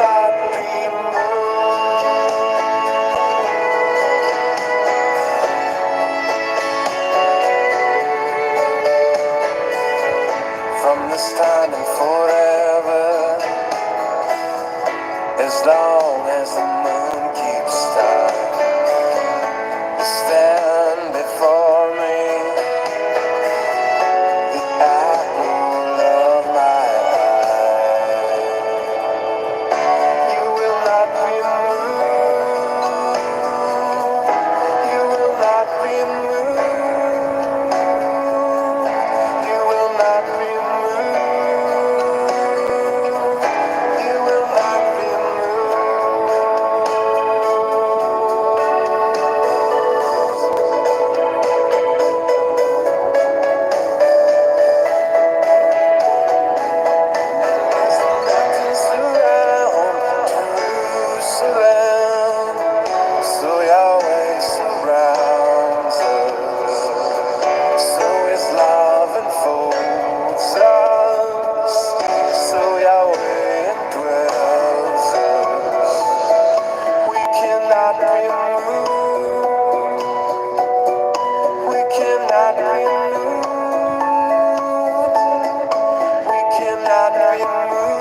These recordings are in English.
not be moved. From this time and forever, as long as the moon keeps time, you stand before me, the apple of my eye. You will not be moved. You will not be moved. You will not be moved. You will not be as the mountains surround Jerusalem, so Yahweh surrounds us. So His love enfolds us. So Yahweh indwells us. We cannot be moved. We cannot be moved. We cannot be moved.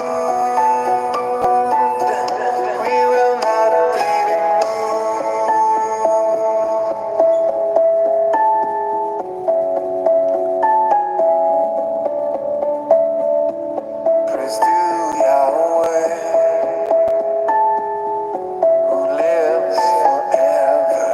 We will not be moved. Praise to Yahweh, who lives forever.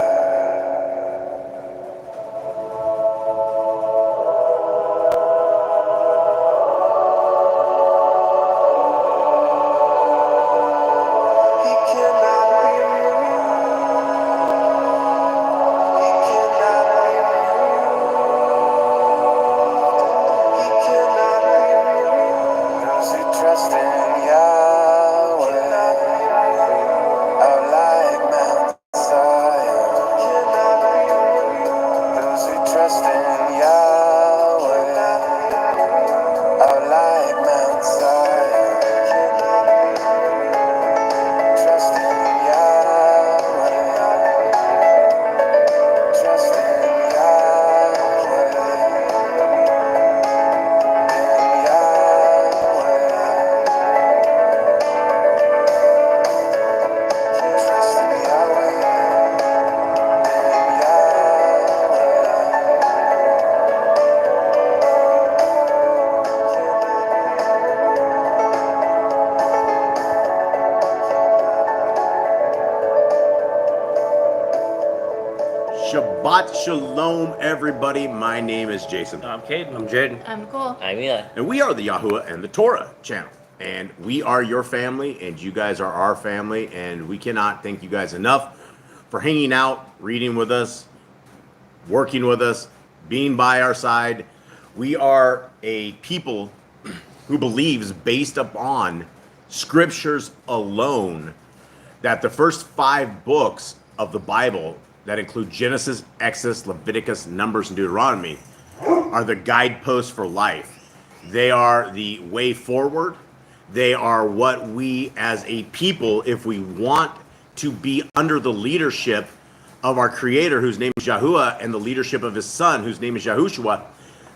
He cannot be moved. He cannot be moved. He cannot be moved. Those who trust in Yahweh are like Mount Zion. Those who trust in Yahweh are like Mount Zion. Trust in Yahweh. Trust in Yahweh. In Yahweh. Trust in Yahweh. In Shabbat Shalom, everybody. My name is Jason. I'm Caden. I'm Jaden. I'm Nicole. I'm Eli. And we are the Yahuwah and the Torah channel. And we are your family, and you guys are our family. And we cannot thank you guys enough for hanging out, reading with us, working with us, being by our side. We are a people who believes, based upon scriptures alone, that the first 5 books of the Bible, that include Genesis, Exodus, Leviticus, Numbers, and Deuteronomy, are the guideposts for life. They are the way forward. They are what we as a people, if we want to be under the leadership of our Creator, whose name is Yahuwah, and the leadership of His Son, whose name is Yahushua,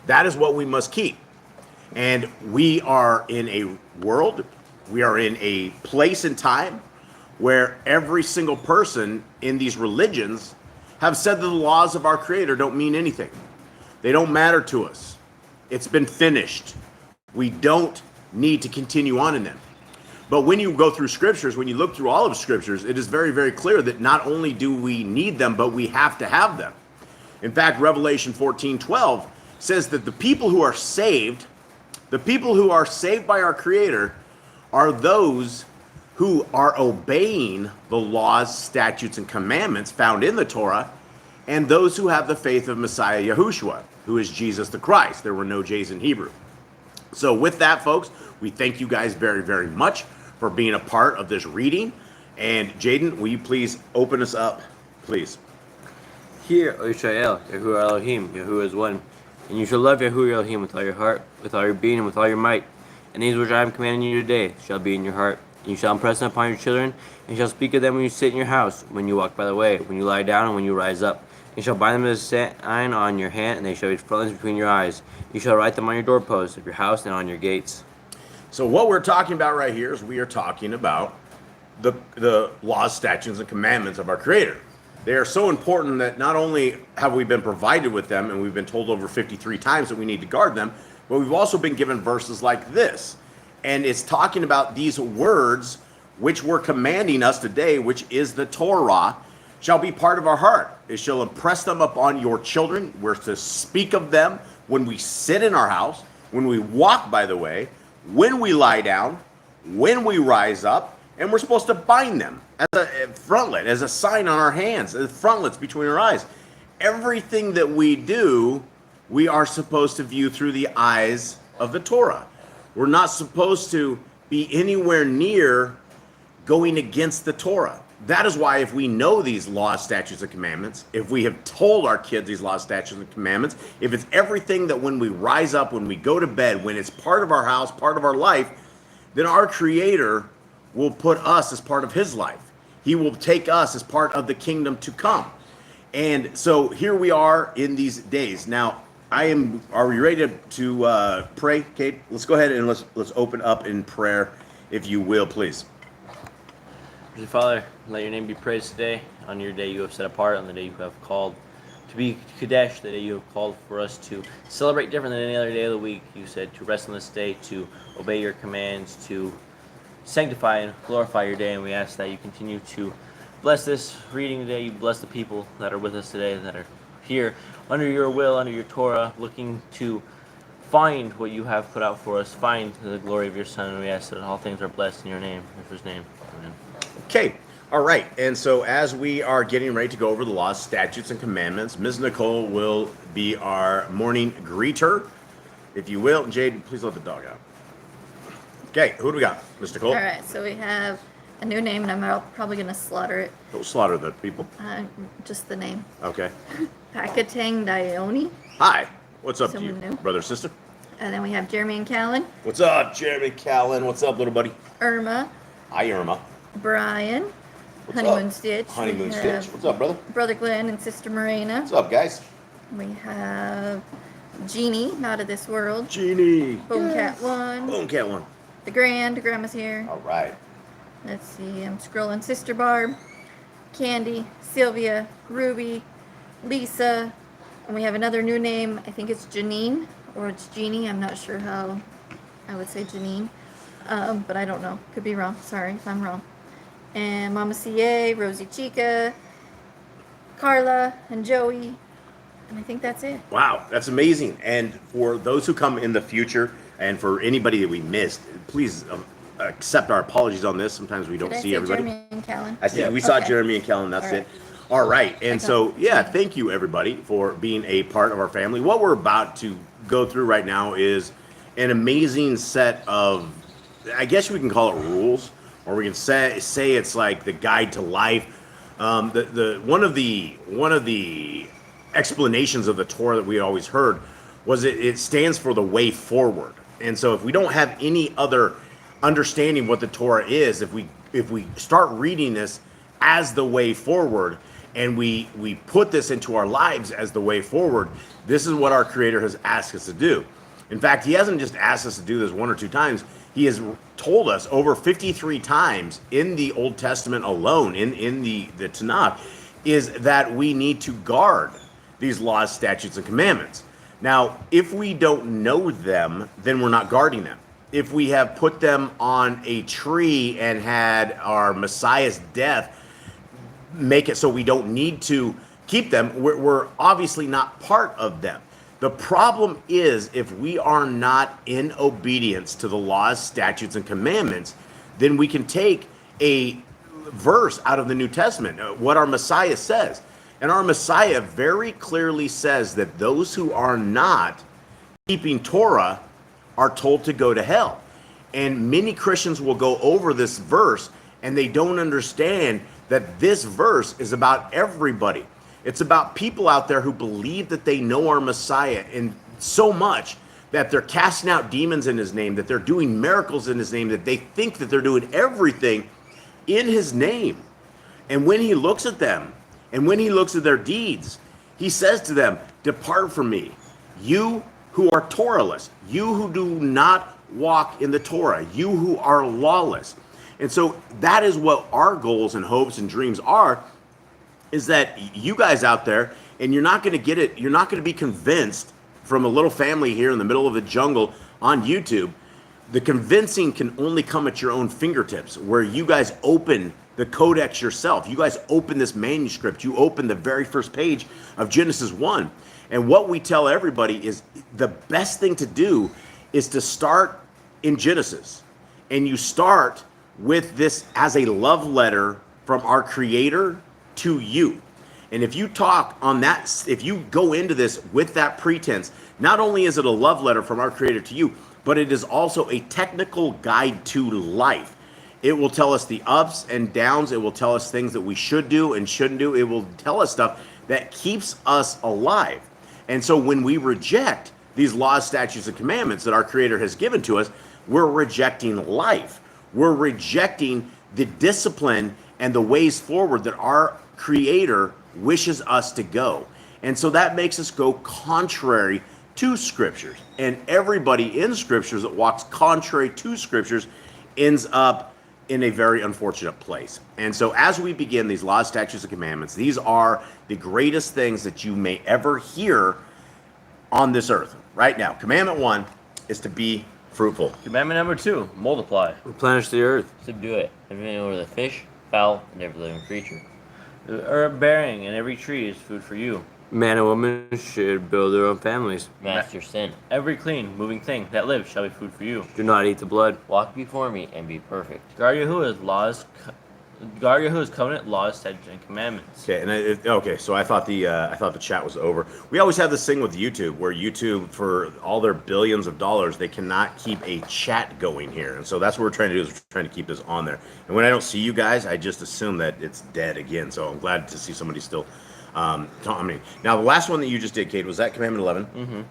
that is what we must keep. And we are in a world, we are in a place and time where every single person in these religions have said that the laws of our Creator don't mean anything. They don't matter to us. It's been finished. We don't need to continue on in them. But when you go through scriptures, when you look through all of scriptures, it is very, very clear that not only do we need them, but we have to have them. In fact, Revelation 14:12 says that the people who are saved by our Creator, are those who are obeying the laws, statutes, and commandments found in the Torah, and those who have the faith of Messiah Yahushua, who is Jesus the Christ. There were no J's in Hebrew. So with that, folks, we thank you guys very, very much for being a part of this reading. And Jaden, will you please open us up, please? Hear, O Israel, Yahuwah Elohim, Yahuwah is one. And you shall love Yahuwah Elohim with all your heart, with all your being, and with all your might. And these which I am commanding you today shall be in your heart. You shall impress them upon your children, and shall speak of them when you sit in your house, when you walk by the way, when you lie down, and when you rise up. You shall bind them as a sign on your hand, and they shall be frontlets between your eyes. You shall write them on your doorposts of your house and on your gates. So what we're talking about right here is we are talking about the laws, statutes, and commandments of our Creator. They are so important that not only have we been provided with them, and we've been told over 53 times that we need to guard them, but we've also been given verses like this. And it's talking about these words which we're commanding us today, which is the Torah, shall be part of our heart. It shall impress them upon your children. We're to speak of them when we sit in our house, when we walk by the way, when we lie down, when we rise up, and we're supposed to bind them as a frontlet, as a sign on our hands, as frontlets between our eyes. Everything that we do, we are supposed to view through the eyes of the Torah. We're not supposed to be anywhere near going against the Torah. That is why if we know these laws, statutes, and commandments, if we have told our kids these laws, statutes, and commandments, if it's everything that when we rise up, when we go to bed, when it's part of our house, part of our life, then our Creator will put us as part of His life. He will take us as part of the kingdom to come. And so here we are in these days. Now, are we ready to pray, Kate? Let's go ahead and let's open up in prayer, if you will, please. Dear Father, let your name be praised today, on your day you have set apart, on the day you have called to be Kadesh, the day you have called for us to celebrate different than any other day of the week. You said to rest on this day, to obey your commands, to sanctify and glorify your day, and we ask that you continue to bless this reading today. You bless the people that are with us today, that are here under your will, under your Torah, looking to find what you have put out for us, find the glory of your Son, and we ask that all things are blessed in your name, in His name. Amen. Okay, all right. And so as we are getting ready to go over the laws, statutes, and commandments, Ms. Nicole will be our morning greeter, if you will. Jade, please let the dog out. Okay, who do we got? Ms. Nicole? All right, so we have a new name, and I'm probably going to slaughter it. Don't slaughter the people. Just the name. Okay. Pakatang Dione. Hi. What's up to you, Someone new. brother, sister? And then we have Jeremy and Callan. What's up, Jeremy Callan? What's up, little buddy? Irma. Hi, Irma. Brian. What's Honeymoon up? Stitch. Honeymoon We Stitch. have What's up, brother? Brother Glenn and Sister Morena. What's up, guys? We have Jeannie, not of this world. Jeannie. Bone Cat 1. Boom Cat 1. The Grandma's here. All right. Let's see, I'm scrolling. Sister Barb, Candy, Sylvia, Ruby, Lisa, and we have another new name. I think it's Janine, or it's Jeannie. I'm not sure how I would say Janine, but I don't know. Could be wrong. Sorry if I'm wrong. And Mama CA, Rosie Chica, Carla, and Joey, and I think that's it. Wow, that's amazing. And for those who come in the future, and for anybody that we missed, please accept our apologies on this. Sometimes we don't Did I see say everybody. Jeremy and Callan? I see. We saw Okay. Jeremy and Kellen. That's All right. it. All right. And Okay. so, yeah, thank you, everybody, for being a part of our family. What we're about to go through right now is an amazing set of, I guess we can call it rules, or we can say it's like the guide to life. One of the explanations of the Torah that we always heard was it stands for the way forward. And so if we don't have any other understanding what the Torah is, if we start reading this as the way forward, and we put this into our lives as the way forward, this is what our Creator has asked us to do. In fact, He hasn't just asked us to do this one or two times. He has told us over 53 times in the Old Testament alone, in the Tanakh, is that we need to guard these laws, statutes, and commandments. Now, if we don't know them, then we're not guarding them. If we have put them on a tree and had our Messiah's death make it so we don't need to keep them, we're obviously not part of them. The problem is if we are not in obedience to the laws, statutes, and commandments, then we can take a verse out of the New Testament, what our Messiah says. And our Messiah very clearly says that those who are not keeping Torah are told to go to hell. And many Christians will go over this verse and they don't understand that this verse is about everybody. It's about people out there who believe that they know our Messiah and so much that they're casting out demons in his name, that they're doing miracles in his name, that they think that they're doing everything in his name. And when he looks at them, and when he looks at their deeds, he says to them, depart from me, you who are Torahless, you who do not walk in the Torah, you who are lawless. And so that is what our goals and hopes and dreams are, is that you guys out there, and you're not going to get it, you're not going to be convinced from a little family here in the middle of the jungle on YouTube. The convincing can only come at your own fingertips, where you guys open the codex yourself. You guys open this manuscript. You open the very first page of Genesis 1. And what we tell everybody is the best thing to do is to start in Genesis. And you start with this as a love letter from our Creator to you. And if you talk on that, if you go into this with that pretense, not only is it a love letter from our Creator to you, but it is also a technical guide to life. It will tell us the ups and downs. It will tell us things that we should do and shouldn't do. It will tell us stuff that keeps us alive. And so when we reject these laws, statutes, and commandments that our Creator has given to us, we're rejecting life. We're rejecting the discipline and the ways forward that our Creator wishes us to go. And so that makes us go contrary to Scriptures. And everybody in Scriptures that walks contrary to Scriptures ends up in a very unfortunate place. And so as we begin these laws, statutes, and commandments, these are the greatest things that you may ever hear on this earth right now. Commandment 1 is to be fruitful. Commandment number 2, multiply. Replenish the earth. Subdue it, everything over the fish, fowl, and every living creature. The herb bearing and every tree is food for you. Man and woman should build their own families. Master sin. Every clean, moving thing that lives shall be food for you. Do not eat the blood. Walk before me and be perfect. Guard Yahuwah's laws, guard Yahuwah's covenant laws, statutes, and commandments. Okay, and okay, so I thought the chat was over. We always have this thing with YouTube where YouTube, for all their billions of dollars, they cannot keep a chat going here, and so that's what we're trying to do, is we're trying to keep this on there. And when I don't see you guys, I just assume that it's dead again. So I'm glad to see somebody still. Now the last one that you just did, Kate, was that commandment 11? Mm-hmm.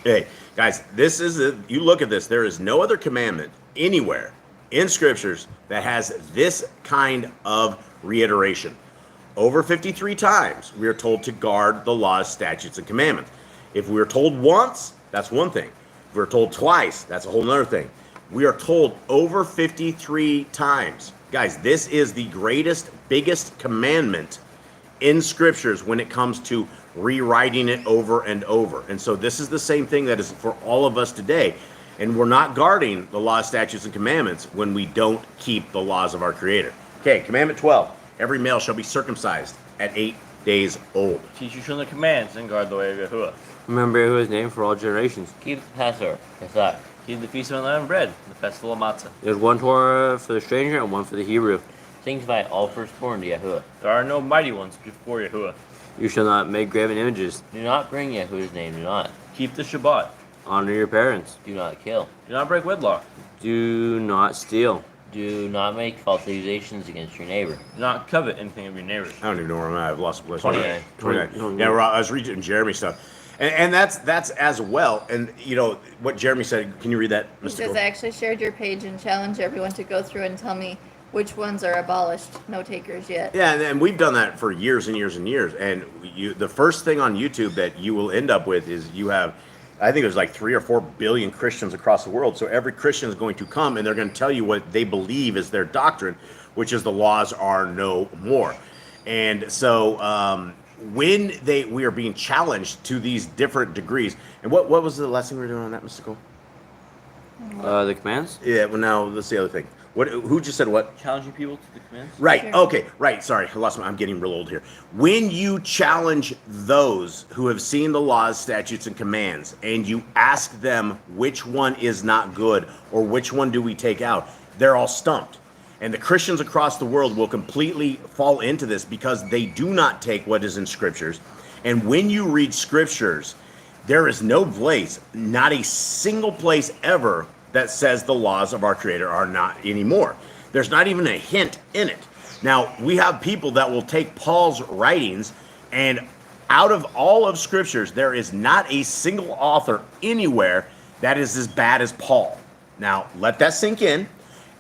Hey, guys, this is you look at this. There is no other commandment anywhere in Scriptures that has this kind of reiteration. Over 53 times, we are told to guard the laws, statutes, and commandments. If we are told once, that's one thing. If we're told twice, that's a whole other thing. We are told over 53 times. Guys, this is the greatest, biggest commandment in Scriptures when it comes to rewriting it over and over. And so this is the same thing that is for all of us today. And we're not guarding the laws, statutes, and commandments when we don't keep the laws of our Creator. Okay, commandment 12. Every male shall be circumcised at 8 days old. Teach your children the commands and guard the way of Yahuwah. Remember Yahuwah's name for all generations. Keep the Passover, Pesach. Keep the feast of unleavened bread, the festival of matzah. There's one Torah for the stranger and one for the Hebrew. Sanctify all firstborn to Yahuwah. There are no mighty ones before Yahuwah. You shall not make graven images. Do not bring Yahuwah's name, do not. Keep the Shabbat. Honor your parents. Do not kill. Do not break wedlock. Do not steal. Do not make false accusations against your neighbor. Do not covet anything of your neighbor's. I don't even know where I'm at. I've lost the place. 29. 29. Yeah, I was reading Jeremy stuff. And that's as well. And, you know, what Jeremy said, can you read that, He Mr. says, I actually shared your page and challenge everyone to go through and tell me which ones are abolished. No takers yet. Yeah, and we've done that for years and years and years. And the first thing on YouTube that you will end up with is you have, I think there's like 3 or 4 billion Christians across the world. So every Christian is going to come and they're going to tell you what they believe is their doctrine, which is the laws are no more. And so when we are being challenged to these different degrees, and what was the last thing we were doing on that, Mr. Cole? The commands? Yeah, well, now that's the other thing. Who just said what? Challenging people to the commands. Right. Sure. Okay. Right. Sorry, I'm getting real old here. When you challenge those who have seen the laws, statutes, and commands, and you ask them which one is not good or which one do we take out, they're all stumped. And the Christians across the world will completely fall into this because they do not take what is in Scriptures. And when you read Scriptures, there is no place, not a single place ever, that says the laws of our Creator are not anymore. There's not even a hint in it. Now, we have people that will take Paul's writings, and out of all of Scriptures, there is not a single author anywhere that is as bad as Paul. Now, let that sink in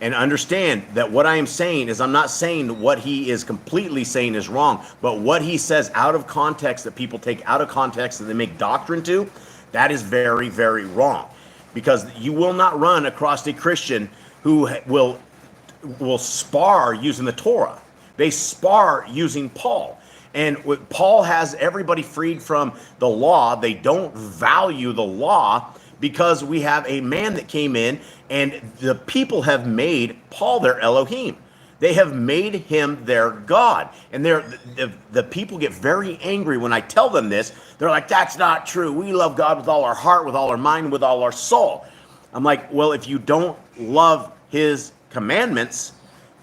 and understand that what I am saying is I'm not saying what he is completely saying is wrong, but what he says out of context that people take out of context and they make doctrine to, that is very, very wrong. Because you will not run across a Christian who will spar using the Torah. They spar using Paul. And Paul has everybody freed from the law. They don't value the law because we have a man that came in and the people have made Paul their Elohim. They have made him their God. And the people get very angry when I tell them this. They're like, that's not true. We love God with all our heart, with all our mind, with all our soul. I'm like, well, if you don't love his commandments,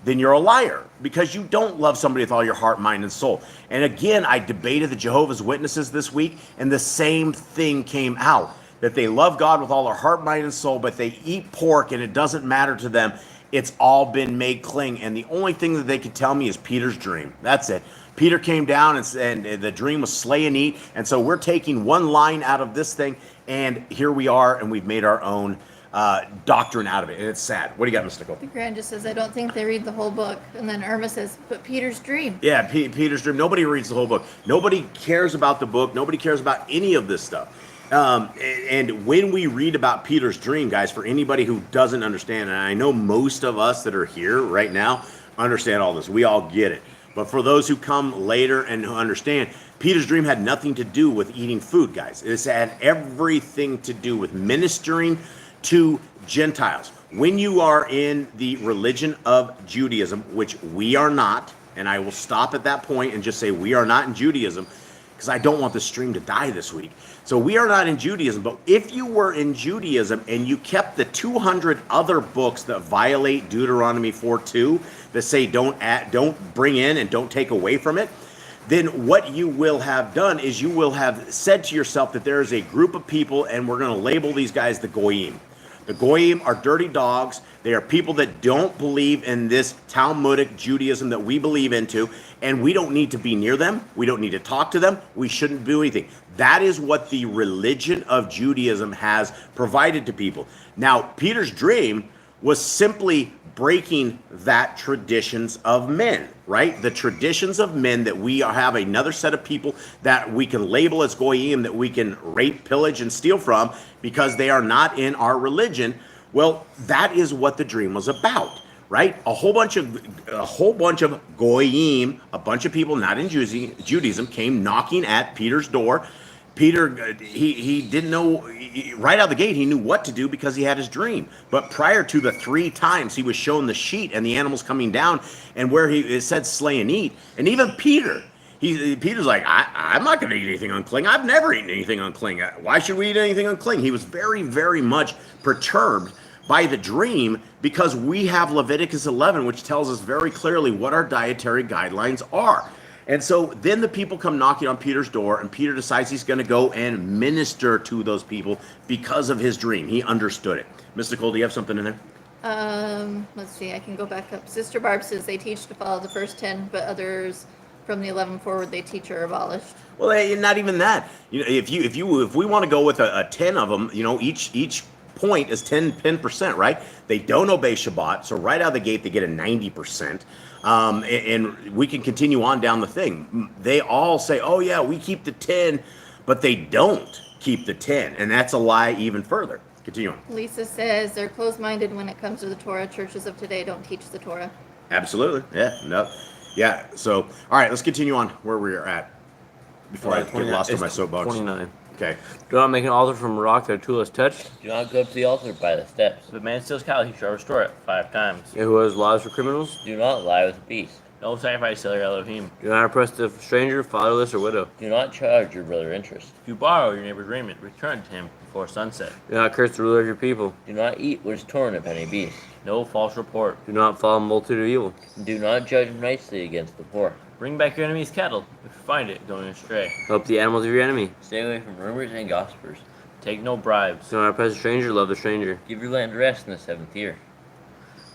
then you're a liar, because you don't love somebody with all your heart, mind, and soul. And again, I debated the Jehovah's Witnesses this week, and the same thing came out, that they love God with all their heart, mind, and soul, but they eat pork, and it doesn't matter to them. It's all been made clean, and the only thing that they could tell me is Peter's dream. That's it. Peter came down, and the dream was slay and eat, and so we're taking one line out of this thing, and here we are, and we've made our own doctrine out of it, and it's sad. What do you got, Mr. Nicole? The Grand just says, I don't think they read the whole book. And then 𝐤𝐄𝐄 says, but Peter's dream. Yeah, Peter's dream. Nobody reads the whole book. Nobody cares about the book. Nobody cares about any of this stuff. And when we read about Peter's dream, guys, for anybody who doesn't understand, and I know most of us that are here right now understand all this. We all get it. But for those who come later and who understand, Peter's dream had nothing to do with eating food, guys. It had everything to do with ministering to Gentiles. When you are in the religion of Judaism, which we are not, and I will stop at that point and just say we are not in Judaism, because I don't want the stream to die this week. So we are not in Judaism, but if you were in Judaism and you kept the 200 other books that violate Deuteronomy 4:2, that say don't bring in and don't take away from it, then what you will have done is you will have said to yourself that there is a group of people, and we're going to label these guys the Goyim. The Goyim are dirty dogs. They are people that don't believe in this Talmudic Judaism that we believe into, and we don't need to be near them. We don't need to talk to them. We shouldn't do anything. That is what the religion of Judaism has provided to people. Now, Peter's dream was simply breaking that traditions of men, right? The traditions of men, that we have another set of people that we can label as Goyim, that we can rape, pillage, and steal from because they are not in our religion. Well, that is what the dream was about, right? A whole bunch of Goyim, a bunch of people not in Judaism, came knocking at Peter's door. Peter, he didn't know, right out of the gate, he knew what to do because he had his dream. But prior to the 3 times he was shown the sheet and the animals coming down, and where it said slay and eat, and even Peter's like, I'm not going to eat anything unclean. I've never eaten anything unclean. Why should we eat anything unclean? He was very, very much perturbed by the dream, because we have Leviticus 11, which tells us very clearly what our dietary guidelines are. And so then the people come knocking on Peter's door, and Peter decides he's going to go and minister to those people because of his dream. He understood it. Mr. Cole, do you have something in there? Let's see. I can go back up. Sister Barb says they teach to follow the first 10, but others from the 11 forward they teach are abolished. Well, not even that. You know, if we want to go with a 10 of them, you know, each point is 10%, right? They don't obey Shabbat, so right out of the gate they get a 90%. And we can continue on down the thing. They all say, oh yeah, we keep the 10, but they don't keep the 10. And that's a lie even further. Continue on. Lisa says they're closed-minded when it comes to the Torah. Churches of today don't teach the Torah. Absolutely. Yeah. No. Yeah. So, all right, let's continue on where we're at before I get lost on my soapbox. 29. Okay. Do not make an altar from a rock that a tool has touched. Do not go to the altar by the steps. If a man steals cattle, he shall restore it 5 times. Who has laws for criminals? Do not lie with a beast. No sacrifice to your Elohim. Do not oppress the stranger, fatherless, or widow. Do not charge your brother interest. If you borrow your neighbor's raiment, return to him before sunset. Do not curse the ruler of your people. Do not eat what is torn of any beast. No false report. Do not follow a multitude of evil. Do not judge nicely against the poor. Bring back your enemy's cattle if you find it going astray. Help the animals of your enemy. Stay away from rumors and gossipers. Take no bribes. Do not oppress a stranger, love the stranger. Give your land rest in the 7th year.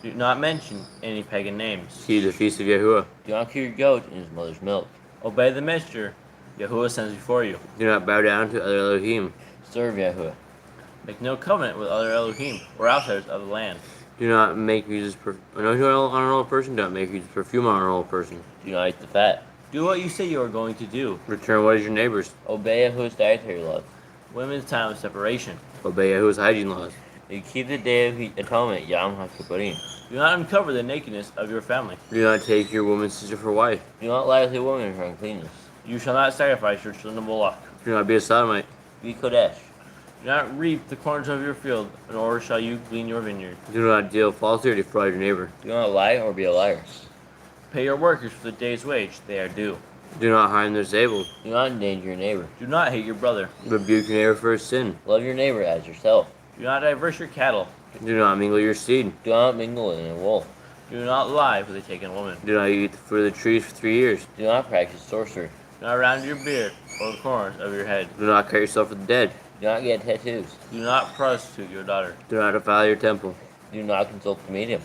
Do not mention any pagan names. Keep the feast of Yahuwah. Do not kill your goat in his mother's milk. Obey the messenger Yahuwah sends before you. Do not bow down to other Elohim. Serve Yahuwah. Make no covenant with other Elohim or outsiders of the land. Do not make uses anointing oil on an old person. Do not make uses perfume on an old person. Do not eat the fat. Do what you say you are going to do. Return what is your neighbor's. Obey Yahuwah's dietary laws. Women's time of separation. Obey Yahuwah's hygiene laws. You keep the day of atonement, Yom HaKippurim. Do not uncover the nakedness of your family. Do not take your woman's sister for wife. Do not lie with a woman in her uncleanness. You shall not sacrifice your children to Moloch. Do not be a sodomite. Be Kodesh. Do not reap the corners of your field, nor shall you glean your vineyard. Do not deal falsely or defraud your neighbor. Do not lie or be a liar. Pay your workers for the day's wage; they are due. Do not harm the disabled. Do not endanger your neighbor. Do not hate your brother. Rebuke your neighbor for his sin. Love your neighbor as yourself. Do not diverse your cattle. Do not mingle your seed. Do not mingle in a wool. Do not lie with a taken woman. Do not eat the fruit of the trees for 3 years. Do not practice sorcery. Do not round your beard or the corners of your head. Do not cut yourself for the dead. Do not get tattoos. Do not prostitute your daughter. Do not defile your temple. Do not consult the medium.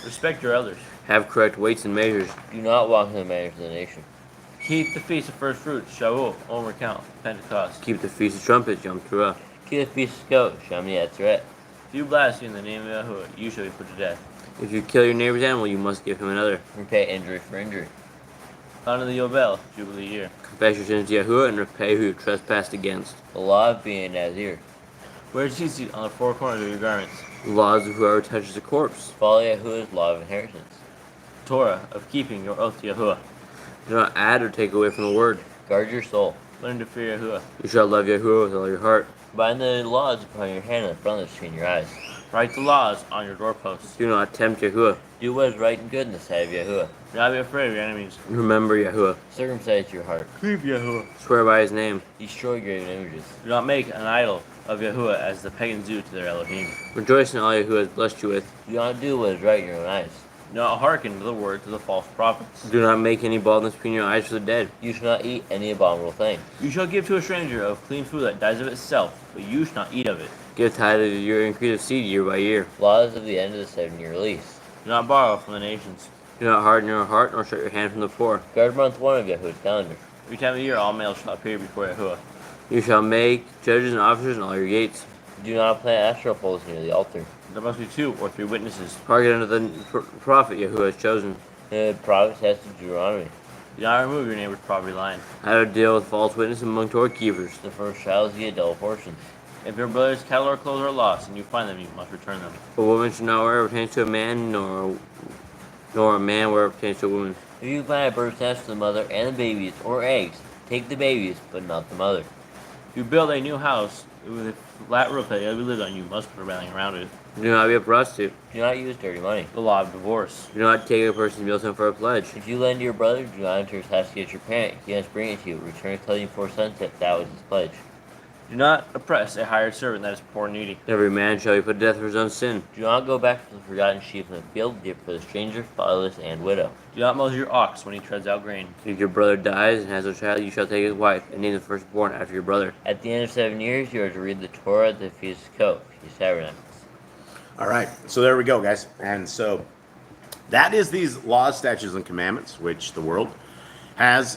Respect your elders. Have correct weights and measures. Do not walk in the manners of the nation. Keep the feast of first fruits, Shavuot, Omer Count, Pentecost. Keep the feast of trumpets, Yom Teruah. Keep the feast of goat, Shami Atzeret. If you blaspheme the name of Yahuwah, you shall be put to death. If you kill your neighbor's animal, you must give him another. Repay injury for injury. Honor the Yobel, Jubilee year. Confess your sins to Yahuwah and repay who you trespassed against. The law of being a Nazir. Wear tzitzit on the four corners of your garments. Laws of whoever touches a corpse. Follow Yahuwah's law of inheritance. Torah of keeping your oath to Yahuwah. Do not add or take away from the word. Guard your soul. Learn to fear Yahuwah. You shall love Yahuwah with all your heart. Bind the laws upon your hand and the frontlets between your eyes. Write the laws on your doorposts. Do not tempt Yahuwah. Do what is right and good in the sight of Yahuwah. Do not be afraid of your enemies. Remember Yahuwah. Circumcise your heart. Keep Yahuwah. Swear by his name. Destroy graven images. Do not make an idol of Yahuwah as the pagans do to their Elohim. Rejoice in all Yahuwah has blessed you with. Do not do what is right in your own eyes. Do not hearken to the words of the false prophets. Do not make any baldness between your eyes for the dead. You shall not eat any abominable thing. You shall give to a stranger of clean food that dies of itself, but you shall not eat of it. Give tithe of your increase of seed year by year. Laws of the end of the 7-year lease. Do not borrow from the nations. Do not harden your heart nor shut your hand from the poor. Guard month 1 of Yahuwah's calendar. Every time of year, all males shall appear before Yahuwah. You shall make judges and officers in all your gates. Do not plant astral poles near the altar. There must be 2 or 3 witnesses. Hearken unto the prophet Yahuwah has chosen. The prophet says to Deuteronomy. Do not remove your neighbor's property line. How to deal with false witness among Torah keepers. The first child is the double portion. If your brother's cattle or clothes are lost and you find them, you must return them. A woman should not wear what pertains to a man, nor a man wear what pertains to a woman. If you find a bird's nest for the mother and the babies or eggs, take the babies, but not the mother. If you build a new house with a flat roof that you live on, you must put a railing around it. Do not be a prostitute. Do not use dirty money. The law of divorce. Do not take a person's meal time for a pledge. If you lend to your brother, do not enter his house to get your parent. He must bring it to you. Return his clothing before sunset. That was his pledge. Do not oppress a hired servant that is poor and needy. Every man shall be put to death for his own sin. Do not go back to the forgotten sheep in the field, for the stranger, fatherless, and widow. Do not muzzle your ox when he treads out grain. If your brother dies and has no child, you shall take his wife and name the firstborn after your brother. At the end of 7 years, you are to read the Torah, the Feast of Coat, Feast of Tabernacles. All right, so there we go, guys. And so that is these laws, statutes, and commandments, which the world has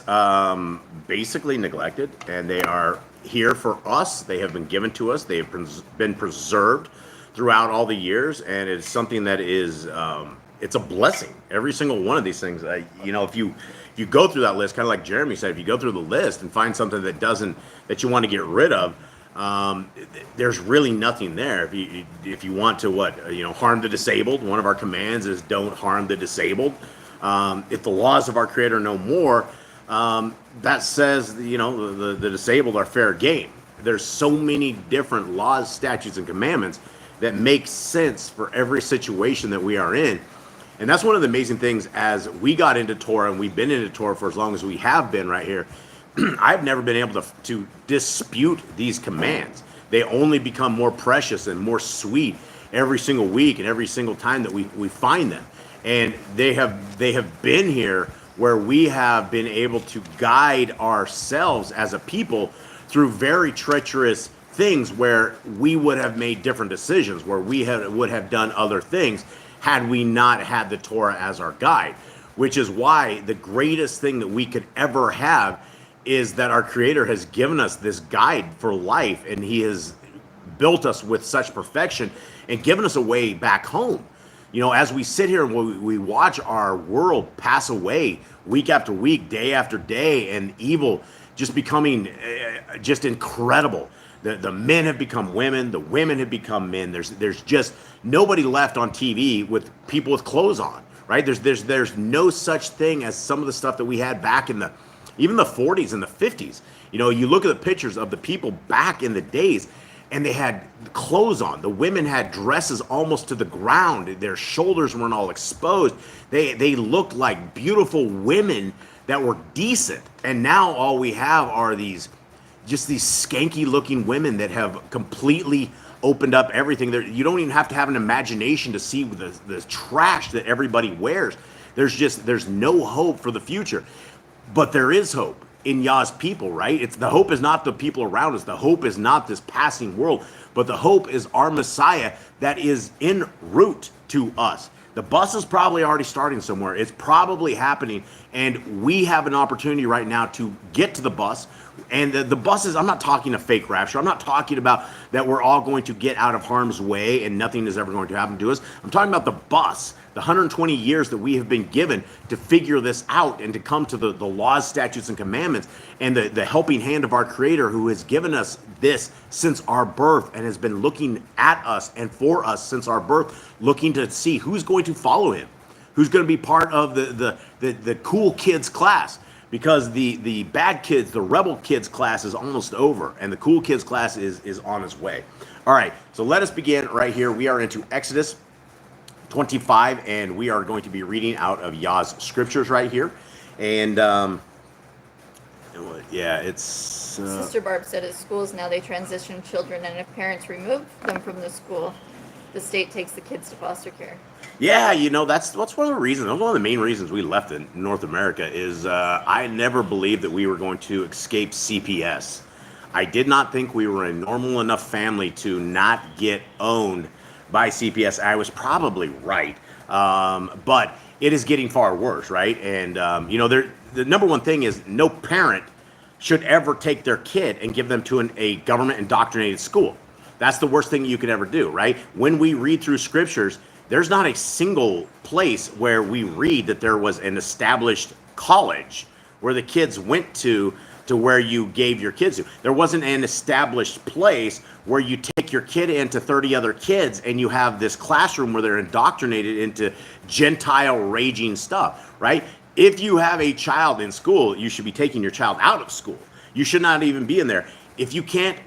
basically neglected, and they are here for us. They have been given to us. They have been preserved throughout all the years, and it's something that is it's a blessing. Every single one of these things, you know, if you go through that list, kind of like Jeremy said, if you go through the list and find something that you want to get rid of, there's really nothing there. If you want to harm the disabled, one of our commands is don't harm the disabled. If the laws of our Creator are no more, that says the disabled are fair game. There's so many different laws, statutes, and commandments that make sense for every situation that we are in. And that's one of the amazing things as we got into Torah, and we've been into Torah for as long as we have been right here. I've never been able to dispute these commands. They only become more precious and more sweet every single week and every single time that we find them. And they have been here where we have been able to guide ourselves as a people through very treacherous things where we would have made different decisions, where we would have done other things had we not had the Torah as our guide. Which is why the greatest thing that we could ever have is that our Creator has given us this guide for life, and He has built us with such perfection and given us a way back home. You know, as we sit here and we watch our world pass away week after week, day after day, and evil just becoming just incredible. The men have become women, the women have become men. There's just nobody left on TV with people with clothes on, right? There's no such thing as some of the stuff that we had back in even the 40s and the 50s. You know, you look at the pictures of the people back in the days, and they had clothes on. The women had dresses almost to the ground. Their shoulders weren't all exposed. They looked like beautiful women that were decent. And now all we have are these skanky looking women that have completely opened up everything. You don't even have to have an imagination to see the trash that everybody wears. There's no hope for the future. But there is hope in Yah's people, right? The hope is not the people around us. The hope is not this passing world, but the hope is our Messiah that is en route to us. The bus is probably already starting somewhere. It's probably happening, and we have an opportunity right now to get to the bus. And the buses, I'm not talking a fake rapture. I'm not talking about that we're all going to get out of harm's way and nothing is ever going to happen to us. I'm talking about the bus, the 120 years that we have been given to figure this out and to come to the laws, statutes, and commandments, and the helping hand of our Creator, who has given us this since our birth and has been looking at us and for us since our birth, looking to see who's going to follow him, who's going to be part of the cool kids class. Because the bad kids, the rebel kids class is almost over, and the cool kids class is on its way. All right, so let us begin right here. We are into Exodus 25, and we are going to be reading out of Yah's Scriptures right here. And yeah, it's... Sister Barb said at schools now they transition children, and if parents remove them from the school, the state takes the kids to foster care. Yeah, you know, that's one of the reasons. One of the main reasons we left in North America is I never believed that we were going to escape CPS. I did not think we were a normal enough family to not get owned by CPS. I was probably right, but it is getting far worse, right? And, you know, the number one thing is no parent should ever take their kid and give them to a government indoctrinated school. That's the worst thing you could ever do, right? When we read through scriptures, there's not a single place where we read that there was an established college where the kids went to where you gave your kids to. There wasn't an established place where you take your kid into 30 other kids and you have this classroom where they're indoctrinated into Gentile raging stuff, right? If you have a child in school, you should be taking your child out of school. You should not even be in there. If you can't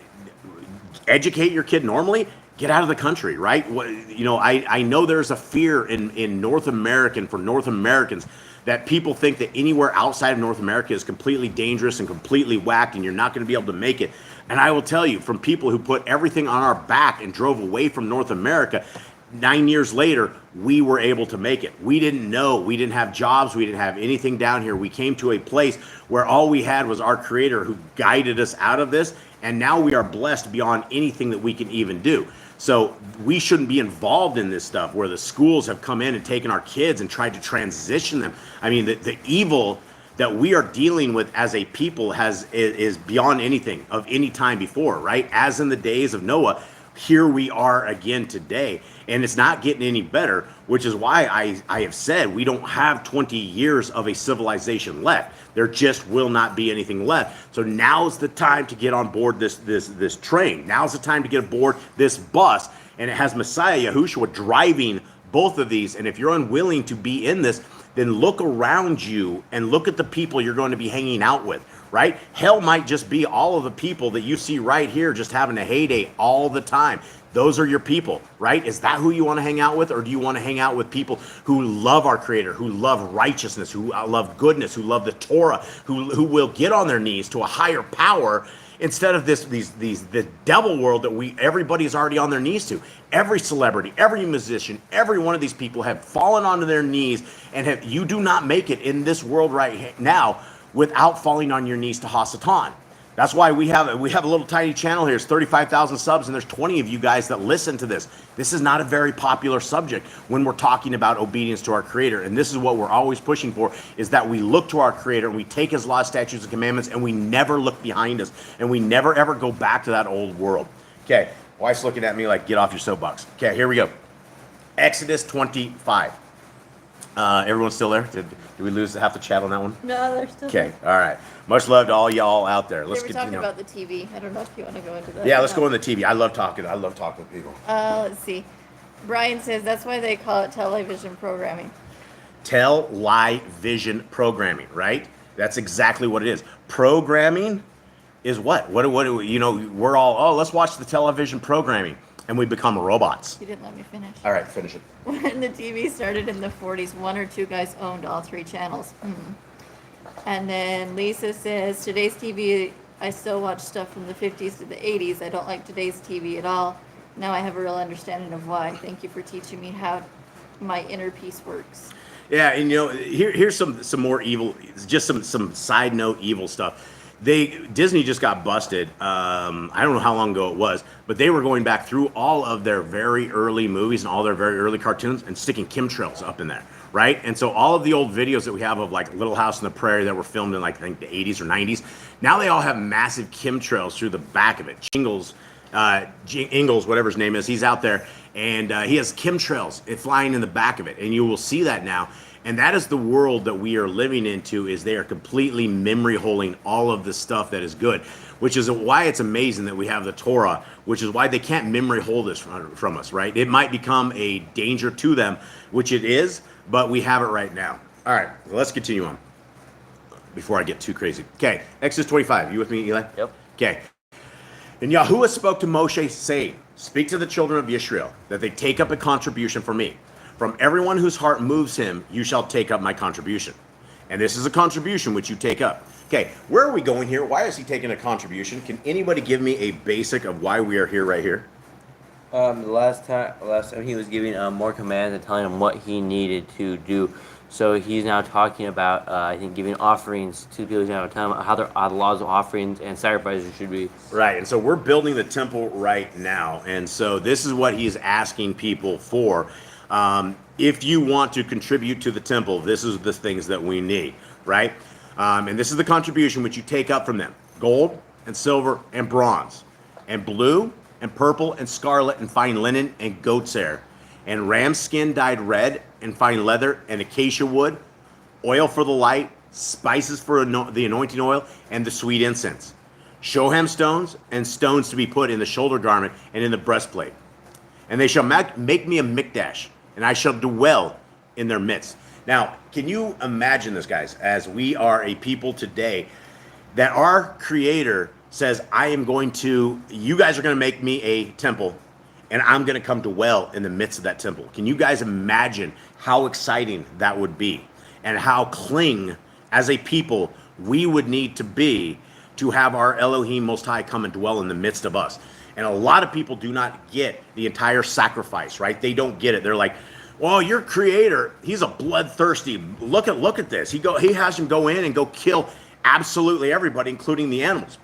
educate your kid normally, get out of the country, right? You know, I know there's a fear in North American for North Americans that people think that anywhere outside of North America is completely dangerous and completely whacked and you're not going to be able to make it. And I will tell you, from people who put everything on our back and drove away from North America, 9 years later, we were able to make it. We didn't know. We didn't have jobs. We didn't have anything down here. We came to a place where all we had was our Creator who guided us out of this. And now we are blessed beyond anything that we can even do. So we shouldn't be involved in this stuff where the schools have come in and taken our kids and tried to transition them. I mean, the evil that we are dealing with as a people is beyond anything of any time before, right? As in the days of Noah, here we are again today. And it's not getting any better, which is why I have said we don't have 20 years of a civilization left. There just will not be anything left. So now's the time to get on board this train. Now's the time to get aboard this bus. And it has Messiah Yahushua driving both of these. And if you're unwilling to be in this, then look around you and look at the people you're going to be hanging out with, right? Hell might just be all of the people that you see right here just having a heyday all the time. Those are your people, right? Is that who you want to hang out with? Or do you want to hang out with people who love our Creator, who love righteousness, who love goodness, who love the Torah, who will get on their knees to a higher power instead of the devil world that everybody's already on their knees to? Every celebrity, every musician, every one of these people have fallen onto their knees, and you do not make it in this world right now without falling on your knees to Hasatan. That's why we have a little tiny channel here. It's 35,000 subs, and there's 20 of you guys that listen to this. This is not a very popular subject when we're talking about obedience to our Creator. And this is what we're always pushing for, is that we look to our Creator and we take His laws, statutes, and commandments, and we never look behind us, and we never, ever go back to that old world. Okay, Wife's looking at me like, get off your soapbox. Okay, here we go. Exodus 25. Everyone still there? Did we lose half the chat on that one? No, they're still Okay, all right. Much love to all y'all out there. Let's They were talking continue. about the TV. I don't know if you want to go into that. Yeah, or let's not. go on the TV. I love talking with people. Let's see. Brian says that's why they call it television programming. Television programming, right? That's exactly what it is. Programming is what? What you know, we're all, oh, let's watch the television programming, and we become robots. You didn't let me finish. All right, finish it. When the TV started in the 40s, one or two guys owned all three channels. And then Lisa says, today's TV, I still watch stuff from the 50s to the 80s. I don't like today's TV at all. Now I have a real understanding of why. Thank you for teaching me how my inner peace works. Yeah, and you know, here's some more evil, just some side note evil stuff. Disney just got busted. I don't know how long ago it was, but they were going back through all of their very early movies and all their very early cartoons and sticking chemtrails up in there, right? And so all of the old videos that we have of like Little House on the Prairie that were filmed in like I think the 80s or 90s, now they all have massive chemtrails through the back of it. Ingalls, whatever his name is, he's out there, and he has chemtrails flying in the back of it, and you will see that now. And that is the world that we are living into, is they are completely memory holding all of the stuff that is good, which is why it's amazing that we have the Torah, which is why they can't memory hold this from us, right? It might become a danger to them, which it is, but we have it right now. All right, well, let's continue on before I get too crazy. Okay, Exodus 25. You with me, Eli? Yep. Okay. And Yahuwah spoke to Moshe, saying, speak to the children of Israel, that they take up a contribution for me. From everyone whose heart moves him, you shall take up my contribution. And this is a contribution which you take up. Okay, where are we going here? Why is he taking a contribution? Can anybody give me a basic of why we are here right here? The last time he was giving more commands and telling him what he needed to do. So he's now talking about, I think, giving offerings to people. He's now telling them how the laws of offerings and sacrifices should be. Right, and so we're building the temple right now. And so this is what he's asking people for. If you want to contribute to the temple, this is the things that we need, right? And this is the contribution which you take up from them: gold and silver and bronze, and blue and purple and scarlet and fine linen and goat's hair, and ram skin dyed red and fine leather and acacia wood, oil for the light, spices for the anointing oil, and the sweet incense, shoham stones and stones to be put in the shoulder garment and in the breastplate. And they shall make me a mikdash, and I shall dwell in their midst. Now, can you imagine this, guys, as we are a people today, that our Creator says, you guys are going to make me a temple, and I'm going to come dwell in the midst of that temple. Can you guys imagine how exciting that would be, and how cling as a people we would need to be to have our Elohim Most High come and dwell in the midst of us? And a lot of people do not get the entire sacrifice, right? They don't get it. They're like, well, your Creator, he's a bloodthirsty. Look at this. He has him go in and go kill absolutely everybody, including the animals.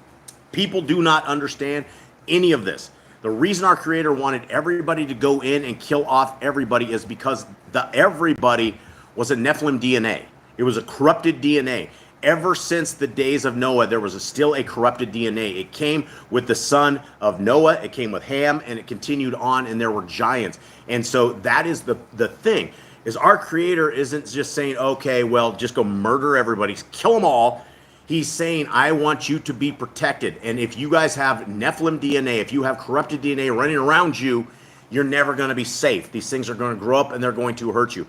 People do not understand any of this. The reason our Creator wanted everybody to go in and kill off everybody is because everybody was a Nephilim DNA. It was a corrupted DNA. Ever since the days of Noah, there was still a corrupted DNA. It came with the son of Noah, it came with Ham, and it continued on, and there were giants. And so that is the thing, is our Creator isn't just saying, okay, well, just go murder everybody, kill them all. He's saying, I want you to be protected. And if you guys have Nephilim DNA, if you have corrupted DNA running around you, you're never going to be safe. These things are going to grow up and they're going to hurt you.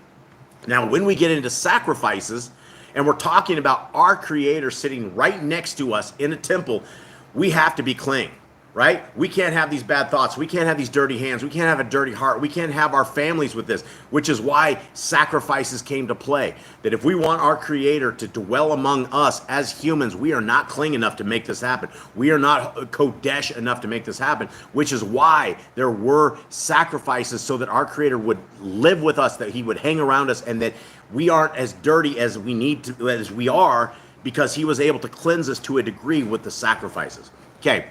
Now, when we get into sacrifices, and we're talking about our Creator sitting right next to us in a temple, we have to be clean, right? We can't have these bad thoughts. We can't have these dirty hands. We can't have a dirty heart. We can't have our families with this, which is why sacrifices came to play. That if we want our Creator to dwell among us as humans, we are not clean enough to make this happen. We are not Kodesh enough to make this happen, which is why there were sacrifices, so that our Creator would live with us, that he would hang around us, and that we aren't as dirty as we are, because he was able to cleanse us to a degree with the sacrifices. Okay.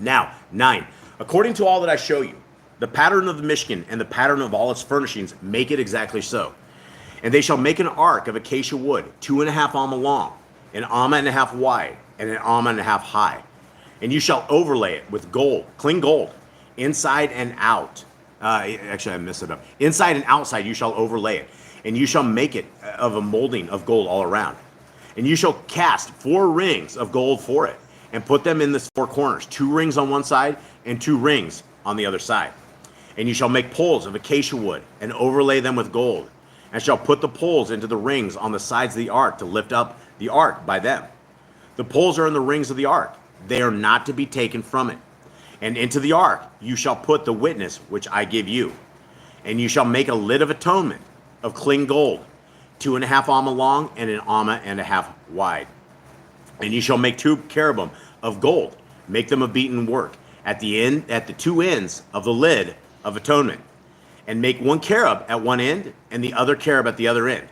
Now, 9. According to all that I show you, the pattern of the Mishkan and the pattern of all its furnishings make it exactly so. And they shall make an ark of acacia wood, 2.5 amma long, 1.5 amma wide, and 1.5 amma high. And you shall overlay it with gold, clean gold, inside and out. Actually, I messed it up. Inside and outside you shall overlay it, and you shall make it of a molding of gold all around. And you shall cast 4 rings of gold for it, and put them in the 4 corners, 2 rings on one side and 2 rings on the other side. And you shall make poles of acacia wood, and overlay them with gold, and shall put the poles into the rings on the sides of the ark to lift up the ark by them. The poles are in the rings of the ark. They are not to be taken from it. And into the ark you shall put the witness which I give you. And you shall make a lid of atonement of clean gold, 2.5 alma long and 1.5 alma wide. And you shall make 2 cherubim of gold, make them of beaten work, at the 2 ends of the lid of atonement. And make 1 cherub at one end, and the other cherub at the other end.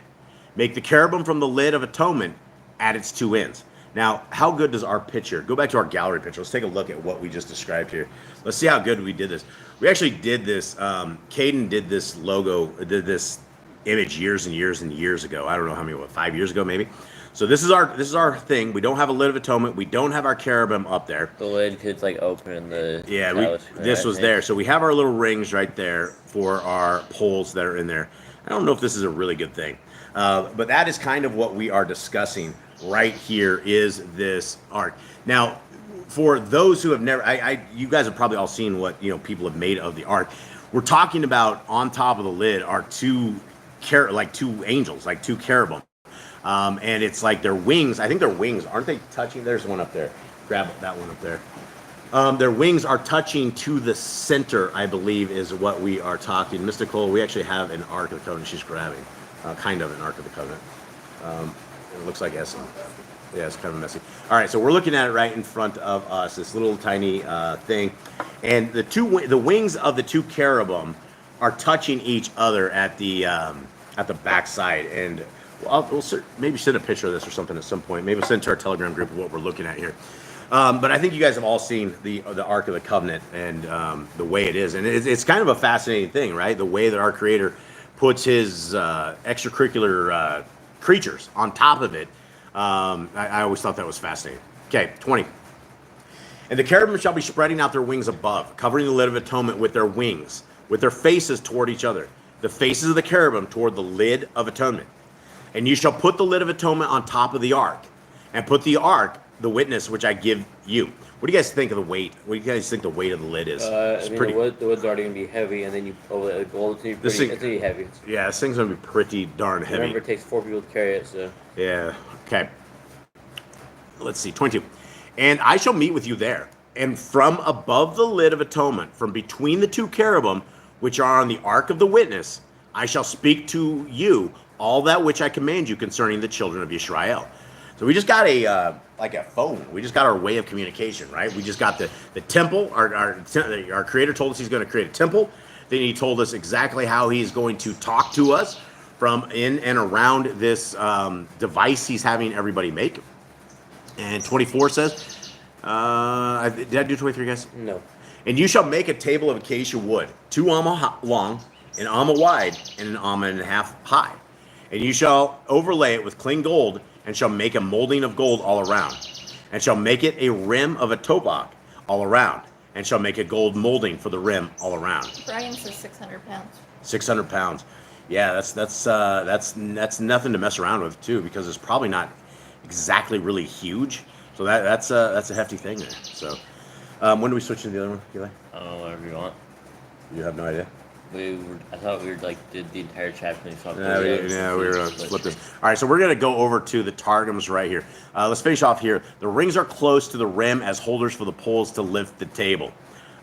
Make the cherubim from the lid of atonement at its 2 ends. Now, how good does our picture, go back to our gallery picture, let's take a look at what we just described here. Let's see how good we did this. We actually did this, Caden did this logo, did this image years and years and years ago. I don't know how many, 5 years ago maybe? So this is our thing. We don't have a lid of atonement. We don't have our cherubim up there. The lid could like open in the. Yeah, this was there. So we have our little rings right there for our poles that are in there. I don't know if this is a really good thing, but that is kind of what we are discussing right here. Is this ark now? For those who have never, you guys have probably all seen what people have made of the ark. We're talking about on top of the lid are 2 angels, like 2 cherubim. And it's like their wings, I think their wings, aren't they touching? There's one up there. Grab that one up there. Their wings are touching to the center, I believe, is what we are talking. Mr. Cole, we actually have an Ark of the Covenant she's grabbing. Kind of an Ark of the Covenant. It looks like Essen. Yeah, it's kind of messy. All right, so we're looking at it right in front of us, this little tiny thing. And the wings of the 2 cherubim are touching each other at the backside. And we'll maybe send a picture of this or something at some point. Maybe we'll send to our Telegram group of what we're looking at here. But I think you guys have all seen the Ark of the Covenant and the way it is. And it's kind of a fascinating thing, right? The way that our Creator puts his extracurricular creatures on top of it. I always thought that was fascinating. Okay, 20. And the cherubim shall be spreading out their wings above, covering the lid of atonement with their wings, with their faces toward each other. The faces of the cherubim toward the lid of atonement. And you shall put the lid of atonement on top of the ark, and put the ark, the witness which I give you. What do you guys think of the weight? What do you guys think the weight of the lid is? The wood's already going to be heavy, and then you pull it, it's going to be heavy. Yeah, this thing's going to be pretty darn heavy. Remember, it takes 4 people to carry it, so. Yeah, okay. Let's see, 22. And I shall meet with you there, and from above the lid of atonement, from between the 2 cherubim, which are on the ark of the witness, I shall speak to you all that which I command you concerning the children of Israel. So we just got a phone. We just got our way of communication, right? We just got the temple. Our Creator told us he's going to create a temple. Then he told us exactly how he's going to talk to us from in and around this device he's having everybody make. And 24 says, did I do 23, guys? No. And you shall make a table of acacia wood, 2 alma long, 1 alma wide, and 1.5 alma high. And you shall overlay it with clean gold, and shall make a molding of gold all around, and shall make it a rim of a topaz all around, and shall make a gold molding for the rim all around. Brian says 600 pounds. 600 pounds. Yeah, that's nothing to mess around with too, because it's probably not exactly really huge. So that's a hefty thing there. So when do we switch to the other one, Eli? I don't know, whatever you want. You have no idea. I thought we did the entire chapter. We were gonna flip this. All right, so we're gonna go over to the Targums right here. Let's finish off here. The rings are close to the rim as holders for the poles to lift the table.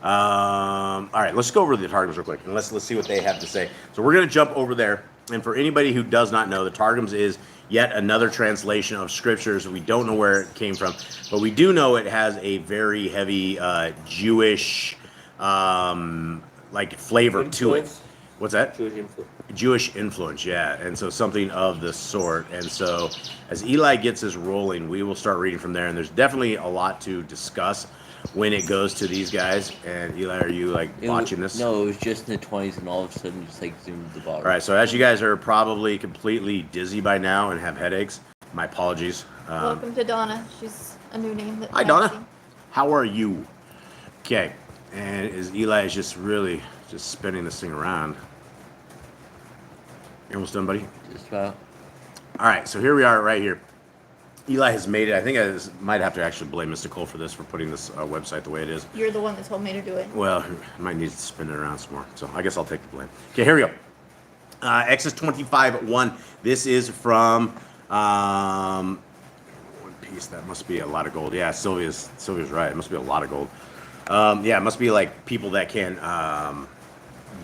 All right, let's go over the Targums real quick and let's see what they have to say. So we're gonna jump over there. And for anybody who does not know, the Targums is yet another translation of scriptures. We don't know where it came from, but we do know it has a very heavy Jewish flavor to it. What's that? Jewish influence. Jewish influence, yeah. And so something of the sort. And so as Eli gets us rolling, we will start reading from there. And there's definitely a lot to discuss when it goes to these guys. And Eli, are you watching this? No, it was just in the 20s, and all of a sudden just zoomed the ball. All right, so as you guys are probably completely dizzy by now and have headaches, my apologies. Welcome to Donna. She's a new name. Hi, Donna. How are you? Okay. And Eli is just really just spinning this thing around. You almost done, buddy? Just about. All right, so here we are right here. Eli has made it. I think I might have to actually blame Mr. Cole for this, for putting this website the way it is. You're the one that told me to do it. Well, I might need to spin it around some more. So I guess I'll take the blame. Okay, here we go. Exodus 25:1. This is from one piece. That must be a lot of gold. Yeah, Sylvia's right. It must be a lot of gold. Yeah, it must be like people that can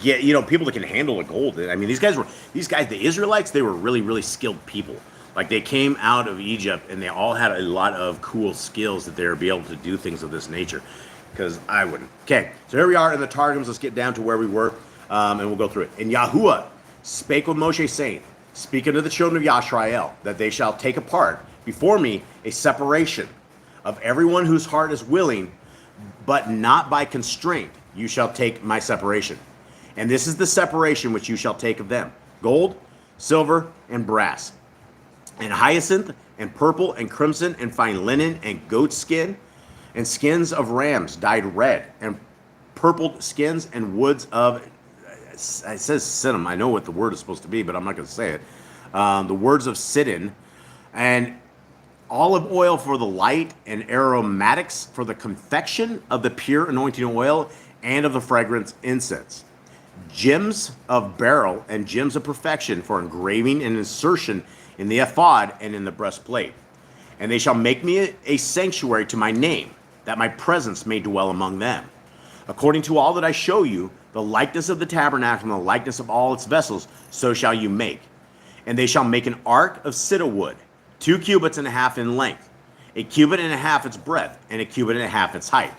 get, people that can handle the gold. I mean, these guys, the Israelites, they were really, really skilled people. Like, they came out of Egypt and they all had a lot of cool skills that they would be able to do things of this nature. Because I wouldn't. Okay, so here we are in the Targums. Let's get down to where we were, and we'll go through it. And Yahuwah spake with Moshe, saying, Speak unto the children of Yashael, that they shall take apart before me a separation of everyone whose heart is willing, but not by constraint. You shall take my separation. And this is the separation which you shall take of them: gold, silver, and brass, and hyacinth, and purple, and crimson, and fine linen, and goat skin, and skins of rams dyed red, and purpled skins, and woods of, it says siddim. I know what the word is supposed to be, but I'm not going to say it. The words of siddim, and olive oil for the light, and aromatics for the confection of the pure anointing oil, and of the fragrance incense. Gems of beryl, and gems of perfection for engraving and insertion in the ephod and in the breastplate. And they shall make me a sanctuary to my name, that my presence may dwell among them. According to all that I show you, the likeness of the tabernacle and the likeness of all its vessels, so shall you make. And they shall make an ark of cedar wood, 2 cubits and a half in length, a cubit and a half its breadth, and a cubit and a half its height.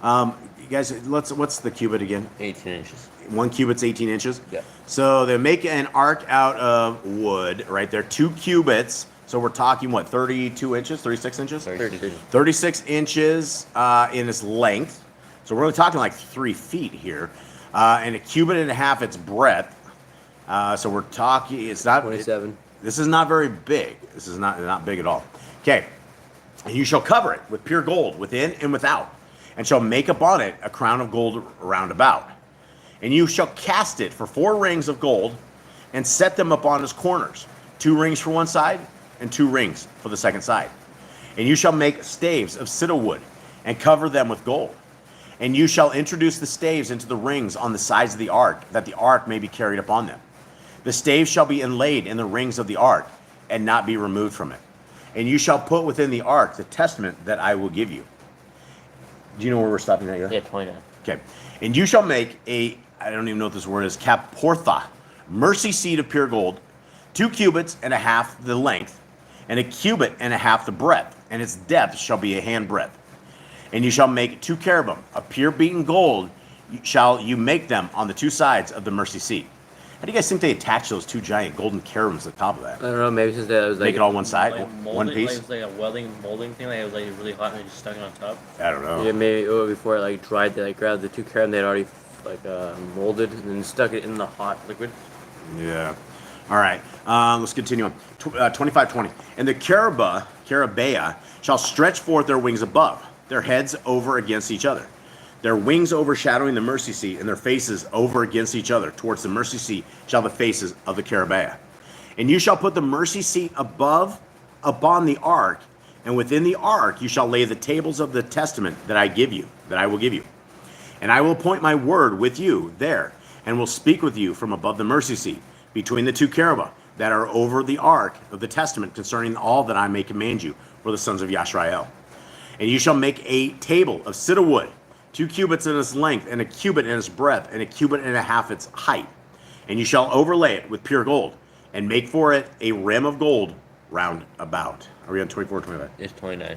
You guys, what's the cubit again? 18 inches. 1 cubit's 18 inches? Yeah. So they make an ark out of wood, right there, 2 cubits. So we're talking, what, 32 inches, 36 inches? 36 inches in its length. So we're only talking like 3 feet here. And a cubit and a half its breadth. So we're talking, it's not... 27. This is not very big. This is not big at all. Okay. And you shall cover it with pure gold within and without, and shall make upon it a crown of gold round about. And you shall cast it for 4 rings of gold, and set them upon its corners, 2 rings for one side, and 2 rings for the second side. And you shall make staves of cedar wood, and cover them with gold. And you shall introduce the staves into the rings on the sides of the ark, that the ark may be carried upon them. The staves shall be inlaid in the rings of the ark, and not be removed from it. And you shall put within the ark the testament that I will give you. Do you know where we're stopping at? Yeah, 29. Okay. And you shall make a, I don't even know what this word is, kaportha, mercy seat of pure gold, 2 cubits and a half the length, and a cubit and a half the breadth, and its depth shall be a hand breadth. And you shall make 2 cherubim of pure beaten gold, shall you make them on the 2 sides of the mercy seat. How do you guys think they attach those 2 giant golden cherubims to the top of that? I don't know, maybe since that was like... Make it all one side, Like one molding, piece? Like, it was like a welding molding thing. Like it was like really hot and they just stuck it on top. I don't know. Yeah, maybe before it like dried, they like grabbed the 2 carrot and they'd already like molded and then stuck it in the hot liquid. Yeah. All right. Let's continue on. 25:20. And the cherubim shall stretch forth their wings above, their heads over against each other, their wings overshadowing the mercy seat, and their faces over against each other. Towards the mercy seat shall the faces of the cherubim. And you shall put the mercy seat above upon the ark, and within the ark you shall lay the tables of the testament that I will give you. And I will appoint my word with you there, and will speak with you from above the mercy seat, between the 2 cherubim that are over the ark of the testament, concerning all that I may command you for the sons of Yashael. And you shall make a table of cedar wood, 2 cubits in its length, and a cubit in its breadth, and a cubit and a half its height. And you shall overlay it with pure gold, and make for it a rim of gold round about. Are we on 24, 25? It's 29.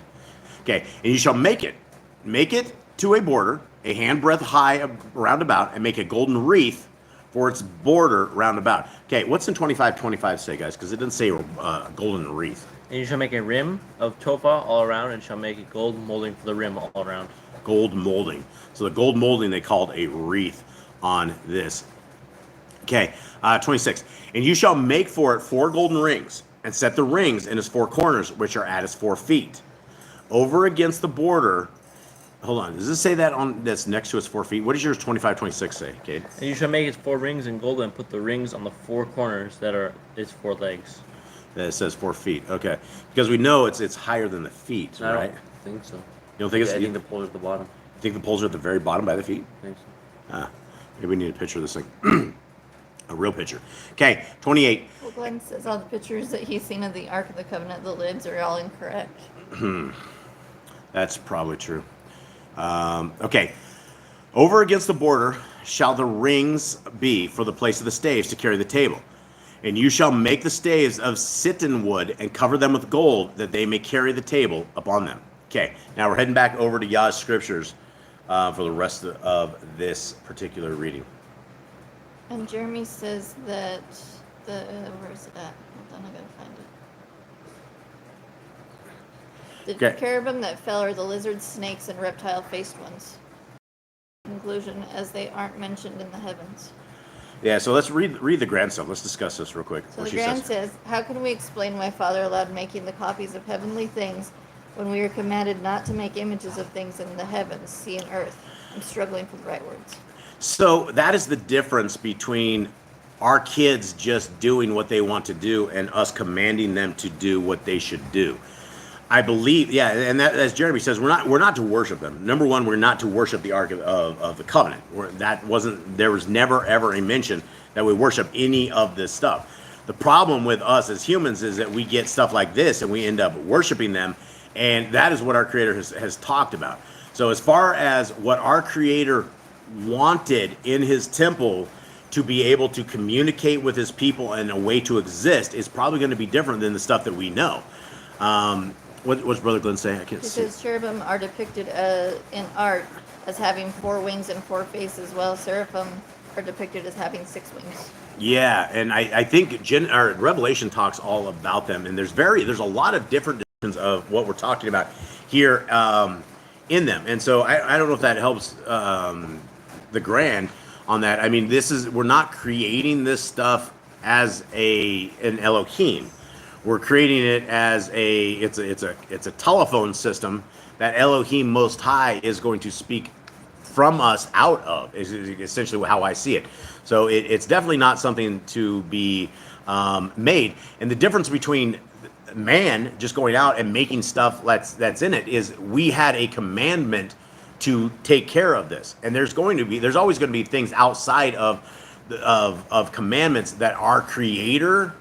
Okay, and you shall make it to a border, a handbreadth high round about, and make a golden wreath for its border round about. Okay, what's in 25:25 say, guys? Because it didn't say golden wreath. And you shall make a rim of tophah all around, and shall make a gold molding for the rim all around. Gold molding. So the gold molding they called a wreath on this. Okay, 26. And you shall make for it 4 golden rings, and set the rings in its 4 corners, which are at its 4 feet, over against the border hold on. Does this say that on that's next to us 4 feet? What does yours 25-26 say, Cade? And you shall make its 4 rings in gold and put the rings on the 4 corners that are its 4 legs. That says 4 feet. Okay, because we know it's higher than the feet, I right? don't think so. You don't think I it's? think the poles are at the bottom. You think the poles are at the very bottom by the feet? I think so. Ah, maybe we need a picture of this thing. A real picture. Okay, 28. Well, Glenn says all the pictures that he's seen of the Ark of the Covenant, the lids are all incorrect. That's probably true. Okay. Over against the border shall the rings be for the place of the staves to carry the table. And you shall make the staves of sittim wood and cover them with gold, that they may carry the table upon them. Okay, now we're heading back over to Yah Scriptures for the rest of this particular reading. And Jeremy says that where is it at? Hold on, I gotta find it. The Okay. cherubim that fell are the lizards, snakes, and reptile-faced ones. Conclusion, as they aren't mentioned in the heavens. Yeah, so let's read the grand stuff. Let's discuss this real quick. So What the she grand says. says, how can we explain why Father allowed making the copies of heavenly things when we are commanded not to make images of things in the heavens, sea, and earth? I'm struggling for the right words. So that is the difference between our kids just doing what they want to do and us commanding them to do what they should do. I believe, yeah, and that, as Jeremy says, we're not to worship them. Number one, we're not to worship the Ark of the Covenant. There was never ever a mention that we worship any of this stuff. The problem with us as humans is that we get stuff like this and we end up worshiping them, and that is what our Creator has talked about. So as far as what our Creator wanted in His temple to be able to communicate with His people and a way to exist is probably going to be different than the stuff that we know. What's Brother Glenn saying? I can't He see. says cherubim are depicted in art as having 4 wings and 4 faces, while seraphim are depicted as having 6 wings. Yeah, and I think Revelation talks all about them, and there's a lot of different descriptions of what we're talking about here in them, and so I don't know if that helps the grand on that. I mean, we're not creating this stuff as an Elohim. We're creating it as it's a telephone system that Elohim Most High is going to speak from us out of, is essentially how I see it. So it's definitely not something to be made. And the difference between man just going out and making stuff that's in it is we had a commandment to take care of this. And there's always going to be things outside of commandments that our Creator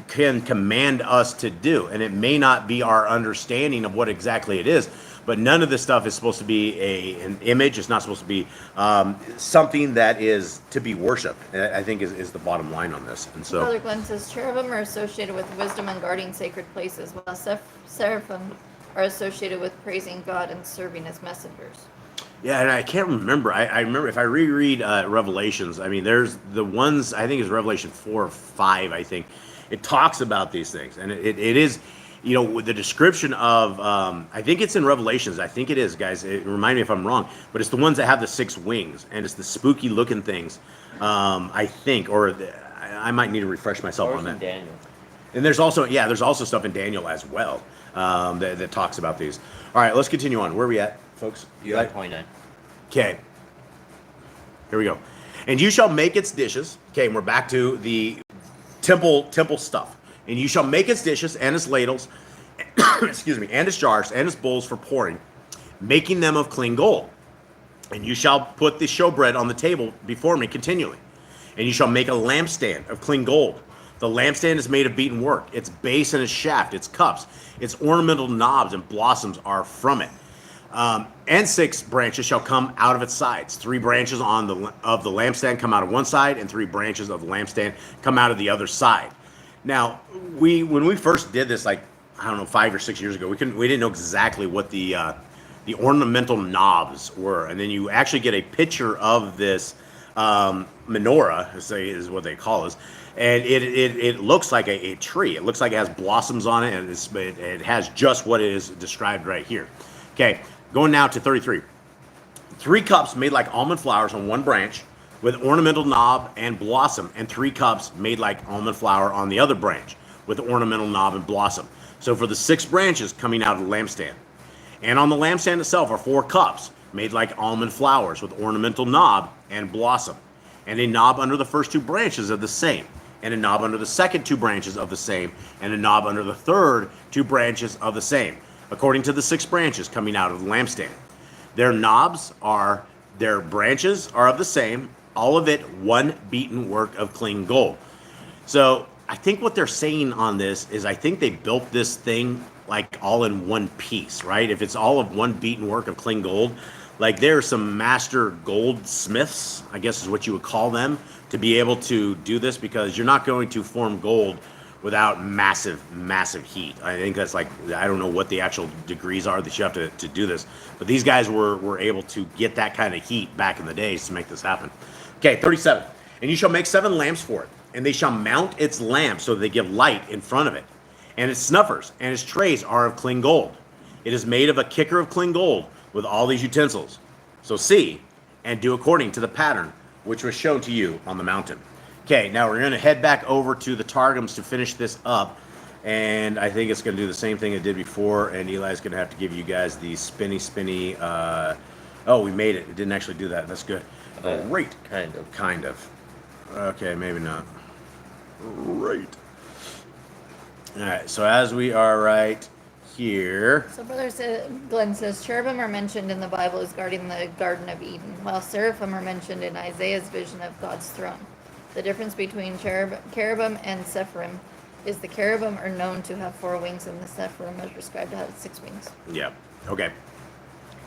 can command us to do, and it may not be our understanding of what exactly it is, but none of this stuff is supposed to be an image. It's not supposed to be something that is to be worshipped, I think is the bottom line on this. And so Brother Glenn says cherubim are associated with wisdom and guarding sacred places, while seraphim are associated with praising God and serving as messengers. yeah, and I can't remember. I remember if I reread Revelations, I mean, there's the ones, I think it's Revelation 4 or 5, I think. It talks about these things, and it is, with the description of, I think it's in Revelations. I think it is, guys. Remind me if I'm wrong, but it's the ones that have the 6 wings, and it's the spooky looking things, I think, or I might need to refresh myself on that. Daniel. And there's also stuff in Daniel as well that talks about these. All right, let's continue on. Where are we at, folks? You're at 29. Okay. Here we go. And you shall make its dishes. Okay, and we're back to the temple stuff. And you shall make its dishes and its ladles, excuse me, and its jars and its bowls for pouring, making them of clean gold. And you shall put the showbread on the table before me continually. And you shall make a lampstand of clean gold. The lampstand is made of beaten work. Its base and its shaft, its cups, its ornamental knobs and blossoms are from it. And 6 branches shall come out of its sides. 3 branches of the lampstand come out of one side, and 3 branches of the lampstand come out of the other side. Now, when we first did this, 5 or 6 years ago, we didn't know exactly what the ornamental knobs were, and then you actually get a picture of this menorah, is what they call this, and it looks like a tree. It looks like it has blossoms on it, and it has just what it is described right here. Okay. Going now to 33. 3 cups made like almond flowers on one branch with ornamental knob and blossom, and 3 cups made like almond flower on the other branch with ornamental knob and blossom. So for the 6 branches coming out of the lampstand. And on the lampstand itself are 4 cups, made like almond flowers, with ornamental knob and blossom, and a knob under the first 2 branches of the same, and a knob under the second 2 branches of the same, and a knob under the third 2 branches of the same, according to the 6 branches coming out of the lampstand. Their branches are of the same, all of it one beaten work of clean gold. So I think what they're saying on this is, I think they built this thing like all in one piece, right? If it's all of one beaten work of clean gold, like there are some master goldsmiths, I guess is what you would call them, to be able to do this, because you're not going to form gold without massive heat. I think that's like, I don't know what the actual degrees are that you have to do this, but these guys were able to get that kind of heat back in the days to make this happen. Okay, 37. And you shall make 7 lamps for it, and they shall mount its lamps so that they give light in front of it. And its snuffers and its trays are of clean gold. It is made of a kicker of clean gold with all these utensils. So see and do according to the pattern which was shown to you on the mountain. Okay, now we're going to head back over to the Targums to finish this up. And I think it's going to do the same thing it did before. And Eli's going to have to give you guys the spinny. Oh, we made it. It didn't actually do that. That's good. Great. Kind of. Okay, maybe not. Right. All right, so as we are right here. So Glenn says, cherubim are mentioned in the Bible as guarding the Garden of Eden, while seraphim are mentioned in Isaiah's vision of God's throne. The difference between cherubim and sephrim is the cherubim are known to have 4 wings, and the sephrim are described to have 6 wings. Yeah, okay.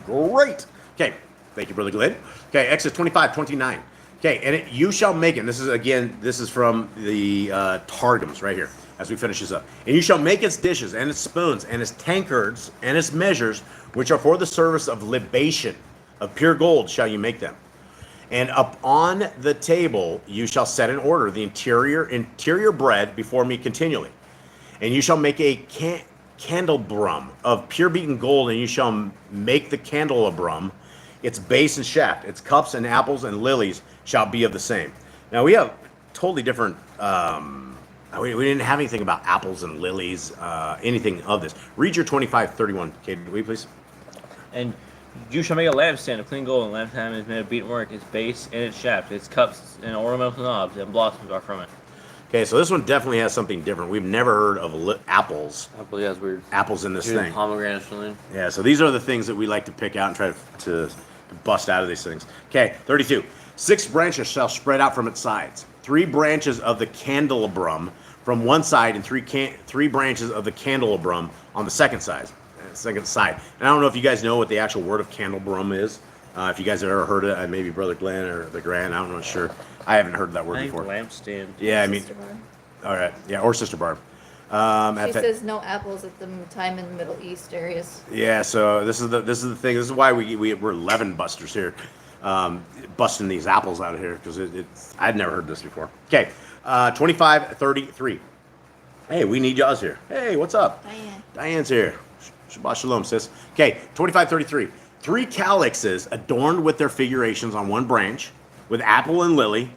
Great. Okay, thank you, Brother Glenn. Okay, Exodus 25:29. Okay, and you shall make it. And this is from the Targums right here, as we finish this up. And you shall make its dishes, and its spoons, and its tankards, and its measures, which are for the service of libation. Of pure gold shall you make them. And upon the table you shall set in order the interior bread before me continually. And you shall make a candelabrum of pure beaten gold, and you shall make the candelabrum, its base and shaft, its cups and apples and lilies shall be of the same. Now we have totally different, we didn't have anything about apples and lilies, anything of this. Read your 25:31, Kate, will you please? And you shall make a lampstand of clean gold, and the lampstand is made of beaten work, its base and its shaft, its cups and ornamental knobs, and blossoms are from it. Okay, so this one definitely has something different. We've never heard of apples. Apple, yeah, it's weird. Apples in this thing. Pomegranate or something. Yeah, so these are the things that we like to pick out and try to bust out of these things. Okay, 32. 6 branches shall spread out from its sides. 3 branches of the candelabrum from one side, and 3 branches of the candelabrum on the second side. And I don't know if you guys know what the actual word of candelabrum is. If you guys have ever heard it, maybe Brother Glenn or the Grand, I'm not sure. I haven't heard that word before. Lampstand. Yeah, I mean, Sister Barb. all right, yeah, or Sister Barb. She says no apples at the time in the Middle East areas. Yeah, so this is the thing. This is why we're leaven busters here, busting these apples out of here, because I'd never heard this before. Okay, 25:33. Hey, we need y'all here. Hey, what's up? Diane's here. Shabbat shalom, sis. Okay, 25:33. 3 calyxes adorned with their figurations on one branch, with apple and lily,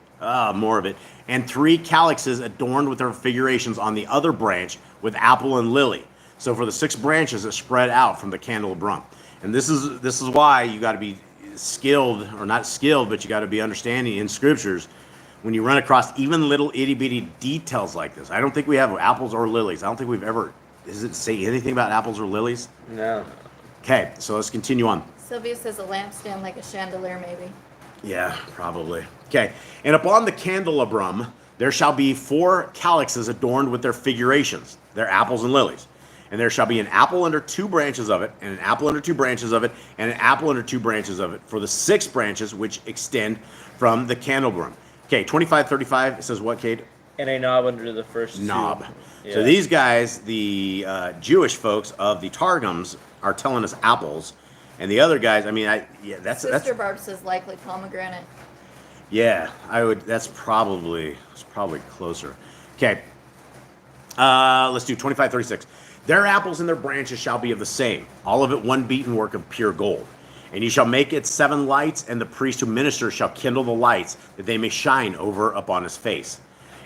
more of it, and 3 calyxes adorned with their figurations on the other branch, with apple and lily. So for the 6 branches that spread out from the candelabrum. And this is why you got to be skilled, or not skilled, but you got to be understanding in scriptures when you run across even little itty bitty details like this. I don't think we have apples or lilies. I don't think we've ever. Does it say anything about apples or lilies? No. Okay, so let's continue on. Sylvia says a lampstand like a chandelier, maybe. Yeah, probably. Okay, and upon the candelabrum there shall be 4 calyxes adorned with their figurations, their apples and lilies. And there shall be an apple under 2 branches of it, and an apple under 2 branches of it, and an apple under 2 branches of it, for the 6 branches which extend from the candelabrum. Okay, 25:35, it says what, Cade? And a knob under the first Knob. 2. Yeah. So these guys, the Jewish folks of the Targums, are telling us apples, and the other guys, that's Sister Barb says likely pomegranate. yeah, that's probably closer. Okay, let's do 25:36. Their apples and their branches shall be of the same, all of it one beaten work of pure gold. And you shall make it 7 lights, and the priest who ministers shall kindle the lights, that they may shine over upon his face.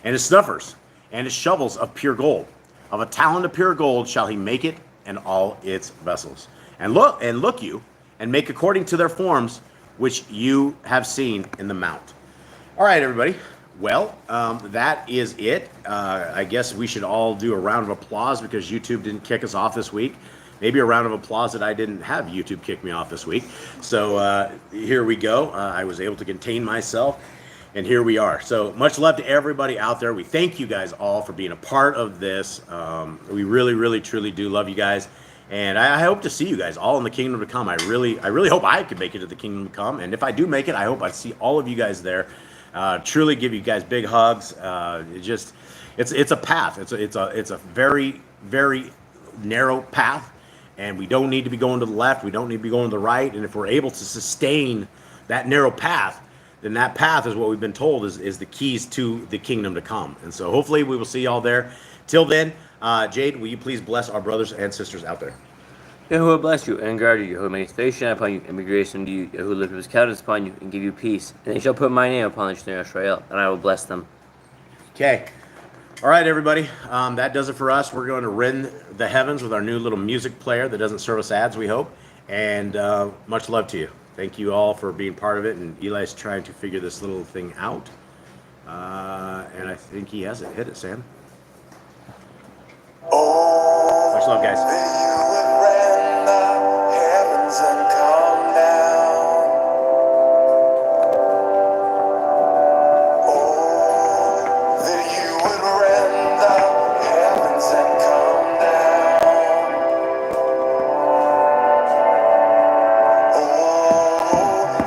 And his snuffers, and his shovels of pure gold. Of a talent of pure gold shall he make it, and all its vessels. and look you, and make according to their forms, which you have seen in the mount. All right, everybody. Well, that is it. I guess we should all do a round of applause because YouTube didn't kick us off this week. Maybe a round of applause that I didn't have YouTube kick me off this week. So here we go. I was able to contain myself, and here we are. So much love to everybody out there. We thank you guys all for being a part of this. We really, really, truly do love you guys. And I hope to see you guys all in the kingdom to come. I really hope I could make it to the kingdom to come. And if I do make it, I hope I see all of you guys there. Truly give you guys big hugs. It's a path. It's a very, very narrow path. And we don't need to be going to the left. We don't need to be going to the right. And if we're able to sustain that narrow path, then that path is what we've been told is the keys to the kingdom to come. And so hopefully we will see y'all there. Till then, Jade, will you please bless our brothers and sisters out there? Yahuwah bless you and guard you. Yahuwah make his face shine upon you and be gracious unto you. Yahuwah lift up his countenance upon you and give you peace. And they shall put my name upon the children of Israel, and I will bless them. Okay. All right, everybody. That does it for us. We're going to rend the heavens with our new little music player that doesn't serve us ads, we hope. And much love to you. Thank you all for being part of it. And Eli's trying to figure this little thing out. And I think he has it. Hit it, Sam. Much love, guys. That you would rend the heavens and come down. Oh, that you would rend the heavens and come down. Oh,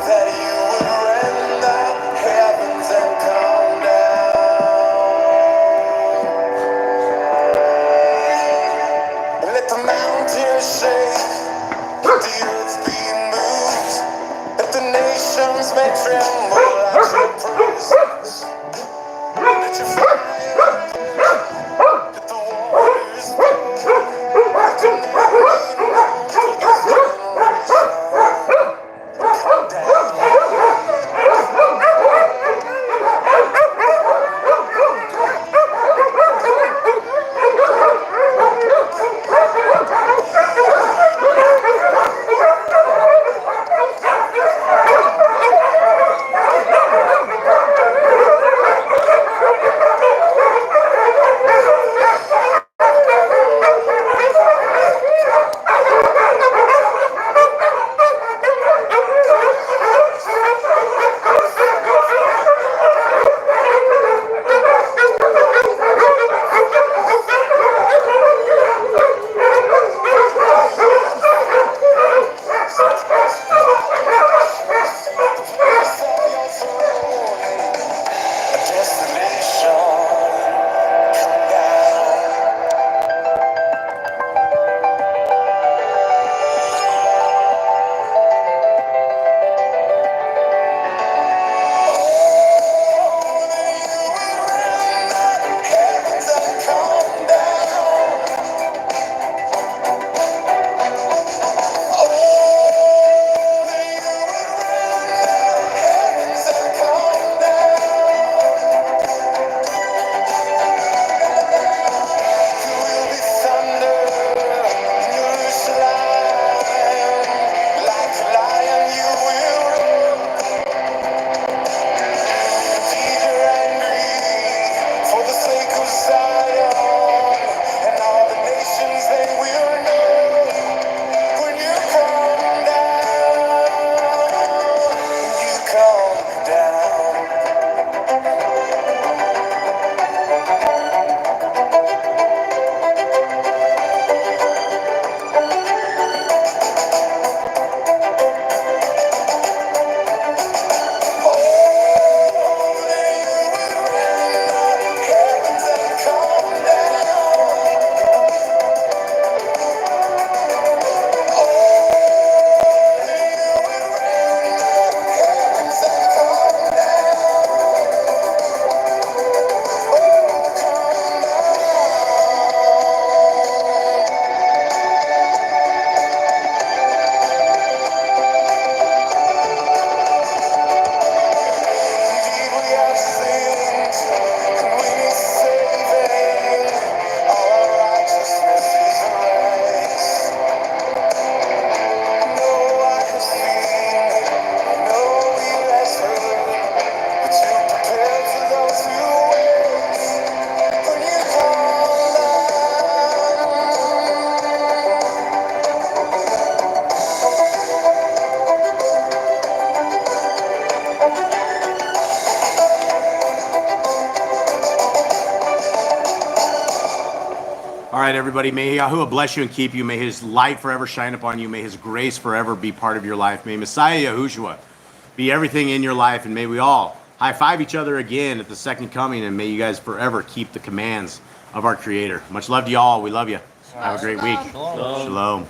that you would rend the heavens and come down. Let the mountains shake, let the earth be moved, let the nations may tremble at your presence. Let your fire burn, let the waters flow, let your name be known to this generation. Come down. All right, everybody. May Yahuwah bless you and keep you. May his light forever shine upon you. May his grace forever be part of your life. May Messiah Yahushua be everything in your life. And may we all high five each other again at the second coming. And may you guys forever keep the commands of our Creator. Much love to y'all. We love you. Have a great week. Shalom. Shalom.